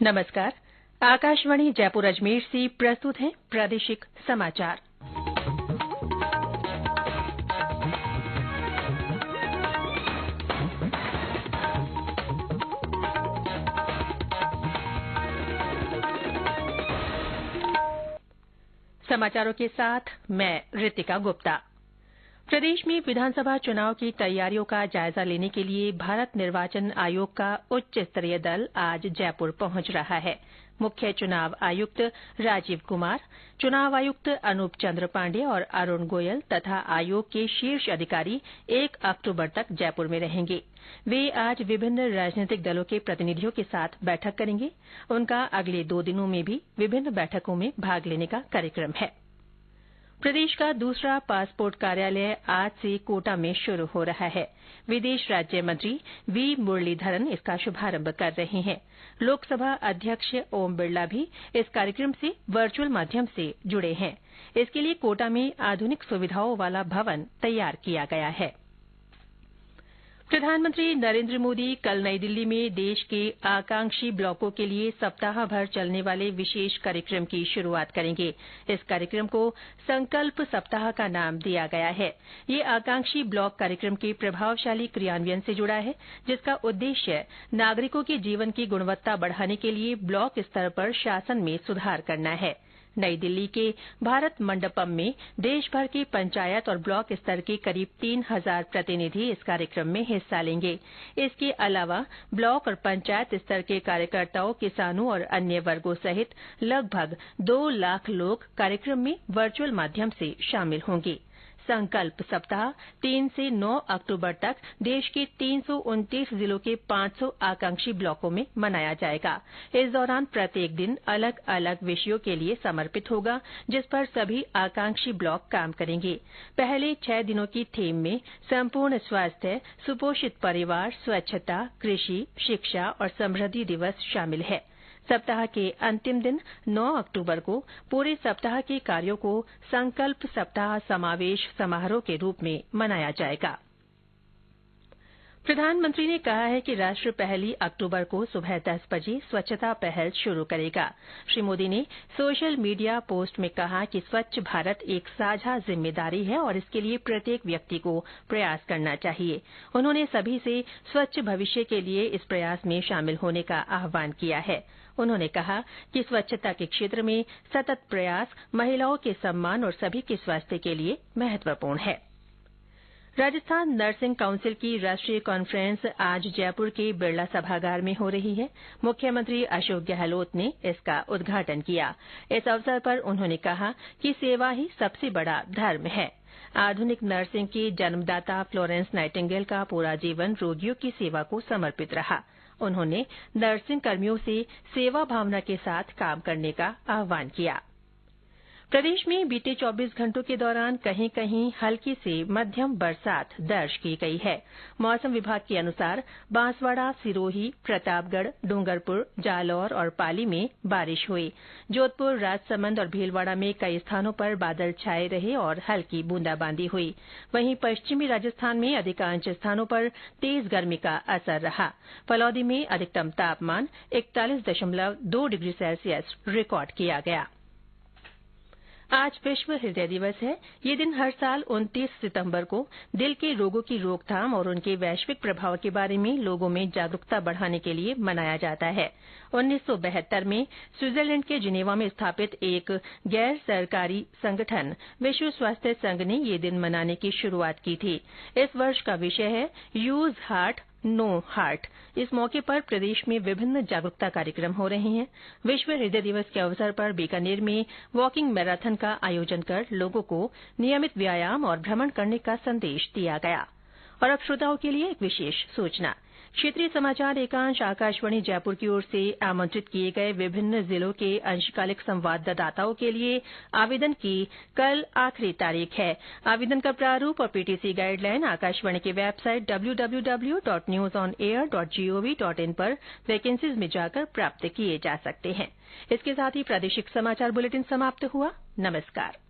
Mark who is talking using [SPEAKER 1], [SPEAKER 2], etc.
[SPEAKER 1] नमस्कार। आकाशवाणी जयपुर अजमेर से प्रस्तुत है प्रादेशिक समाचार। समाचारों के साथ मैं रितिका गुप्ता। प्रदेश में विधानसभा चुनाव की तैयारियों का जायजा लेने के लिए भारत निर्वाचन आयोग का उच्च स्तरीय दल आज जयपुर पहुंच रहा है। मुख्य चुनाव आयुक्त राजीव कुमार, चुनाव आयुक्त अनूप चंद्र पांडे और अरुण गोयल तथा आयोग के शीर्ष अधिकारी 1 अक्टूबर तक जयपुर में रहेंगे। वे आज विभिन्न राजनीतिक दलों के प्रतिनिधियों के साथ बैठक करेंगे। उनका अगले 2 दिनों में भी विभिन्न बैठकों में भाग लेने का कार्यक्रम है। प्रदेश का दूसरा पासपोर्ट कार्यालय आज से कोटा में शुरू हो रहा है। विदेश राज्य मंत्री वी मुरलीधरन इसका शुभारंभ कर रहे हैं। लोकसभा अध्यक्ष ओम बिरला भी इस कार्यक्रम से वर्चुअल माध्यम से जुड़े हैं। इसके लिए कोटा में आधुनिक सुविधाओं वाला भवन तैयार किया गया है। प्रधानमंत्री नरेन्द्र मोदी कल नई दिल्ली में देश के आकांक्षी ब्लॉकों के लिए सप्ताह भर चलने वाले विशेष कार्यक्रम की शुरूआत करेंगे। इस कार्यक्रम को संकल्प सप्ताह का नाम दिया गया है। ये आकांक्षी ब्लॉक कार्यक्रम के प्रभावशाली क्रियान्वयन से जुड़ा है, जिसका उद्देश्य नागरिकों के जीवन की गुणवत्ता बढ़ाने के लिए ब्लॉक स्तर पर शासन में सुधार करना है। नई दिल्ली के भारत मंडपम में देश भर के पंचायत और ब्लॉक स्तर के करीब 3000 प्रतिनिधि इस कार्यक्रम में हिस्सा लेंगे। इसके अलावा ब्लॉक और पंचायत स्तर के कार्यकर्ताओं, किसानों और अन्य वर्गों सहित लगभग 2 लाख लोग कार्यक्रम में वर्चुअल माध्यम से शामिल होंगे। संकल्प सप्ताह 3 से 9 अक्टूबर तक देश के 329 जिलों के 500 आकांक्षी ब्लॉकों में मनाया जाएगा। इस दौरान प्रत्येक दिन अलग अलग विषयों के लिए समर्पित होगा, जिस पर सभी आकांक्षी ब्लॉक काम करेंगे। पहले 6 दिनों की थीम में संपूर्ण स्वास्थ्य, सुपोषित परिवार, स्वच्छता, कृषि, शिक्षा और समृद्धि दिवस शामिल है। सप्ताह के अंतिम दिन 9 अक्टूबर को पूरे सप्ताह के कार्यों को संकल्प सप्ताह समावेश समारोह के रूप में मनाया जाएगा। प्रधानमंत्री ने कहा है कि राष्ट्र 1 अक्टूबर को सुबह 10 बजे स्वच्छता पहल शुरू करेगा। श्री मोदी ने सोशल मीडिया पोस्ट में कहा कि स्वच्छ भारत एक साझा जिम्मेदारी है और इसके लिए प्रत्येक व्यक्ति को प्रयास करना चाहिए। उन्होंने सभी से स्वच्छ भविष्य के लिए इस प्रयास में शामिल होने का आह्वान किया है। उन्होंने कहा कि स्वच्छता के क्षेत्र में सतत प्रयास महिलाओं के सम्मान और सभी के स्वास्थ्य के लिए महत्वपूर्ण है। राजस्थान नर्सिंग काउंसिल की राष्ट्रीय कॉन्फ्रेंस आज जयपुर के बिरला सभागार में हो रही है। मुख्यमंत्री अशोक गहलोत ने इसका उद्घाटन किया। इस अवसर पर उन्होंने कहा कि सेवा ही सबसे बड़ा धर्म है। आधुनिक नर्सिंग की जन्मदाता फ्लोरेंस नाइटिंगेल का पूरा जीवन रोगियों की सेवा को समर्पित रहा। उन्होंने नर्सिंग कर्मियों से सेवा भावना के साथ काम करने का आह्वान किया। प्रदेश में बीते 24 घंटों के दौरान कहीं कहीं हल्की से मध्यम बरसात दर्ज की गई है। मौसम विभाग के अनुसार बांसवाड़ा, सिरोही, प्रतापगढ़, डूंगरपुर, जालौर और पाली में बारिश हुई। जोधपुर, राजसमंद और भीलवाड़ा में कई स्थानों पर बादल छाए रहे और हल्की बूंदाबांदी हुई। वहीं पश्चिमी राजस्थान में अधिकांश स्थानों पर तेज गर्मी का असर रहा। फलौदी में अधिकतम तापमान 41.2 डिग्री सेल्सियस रिकॉर्ड किया गया। आज विश्व हृदय दिवस है। ये दिन हर साल 29 सितंबर को दिल के रोगों की रोकथाम और उनके वैश्विक प्रभाव के बारे में लोगों में जागरूकता बढ़ाने के लिए मनाया जाता है। 1972 में स्विट्जरलैंड के जिनेवा में स्थापित एक गैर सरकारी संगठन विश्व स्वास्थ्य संघ ने ये दिन मनाने की शुरुआत की थी। इस वर्ष का विषय है यूज हार्ट नो हार्ट। इस मौके पर प्रदेश में विभिन्न जागरूकता कार्यक्रम हो रहे हैं। विश्व हृदय दिवस के अवसर पर बीकानेर में वॉकिंग मैराथन का आयोजन कर लोगों को नियमित व्यायाम और भ्रमण करने का संदेश दिया गया। और अब श्रोताओं के लिए एक विशेष सूचना। क्षेत्रीय समाचार एकांश आकाशवाणी जयपुर की ओर से आमंत्रित किए गए विभिन्न जिलों के अंशकालिक संवाददाताओं के लिए आवेदन की कल आखिरी तारीख है। आवेदन का प्रारूप और पीटीसी गाइडलाइन आकाशवाणी की वेबसाइट www.newsonair.gov.in पर वैकेंसीज में जाकर प्राप्त किए जा सकते हैं। इसके साथ ही प्रादेशिक समाचार बुलेटिन समाप्त हुआ। नमस्कार।